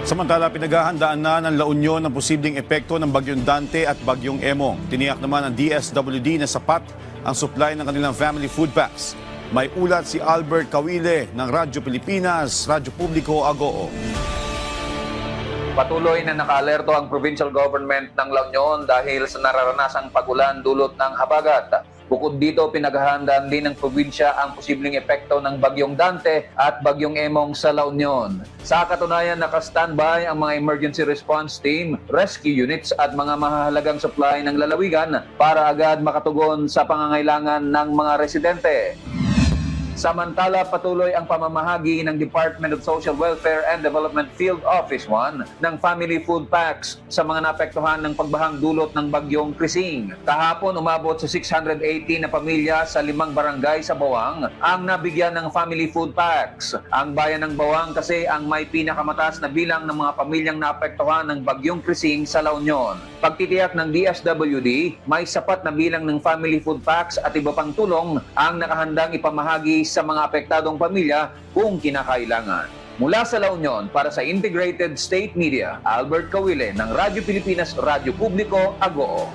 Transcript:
Samantala, pinaghahandaan na ng La Union ang posibleng epekto ng Bagyong Dante at Bagyong Emong. Tiniyak naman ng DSWD na sapat ang supply ng kanilang family food packs. May ulat si Albert Kawile ng Radyo Pilipinas, Radyo Publiko, Agoo. Patuloy na naka-alerto ang provincial government ng La Union dahil sa nararanasang pagulan dulot ng habagat. Bukod dito, pinaghahandaan din ng probinsya ang posibleng epekto ng Bagyong Dante at Bagyong Emong sa La Union. Sa katunayan, naka-standby ang mga emergency response team, rescue units at mga mahahalagang supply ng lalawigan para agad makatugon sa pangangailangan ng mga residente. Samantala, patuloy ang pamamahagi ng Department of Social Welfare and Development Field Office 1 ng family food packs sa mga naapektuhan ng pagbahang dulot ng Bagyong Krising. Kahapon, umabot sa 680 na pamilya sa 5 barangay sa Bawang ang nabigyan ng family food packs. Ang bayan ng Bawang kasi ang may pinakamataas na bilang ng mga pamilyang naapektuhan ng Bagyong Krising sa La Union. Pagtitiyak ng DSWD, may sapat na bilang ng family food packs at iba pang tulong ang nakahandang ipamahagi sa mga apektadong pamilya kung kinakailangan. Mula sa La Union, para sa Integrated State Media, Albert Kawile ng Radyo Pilipinas, Radyo Publiko, Agoo.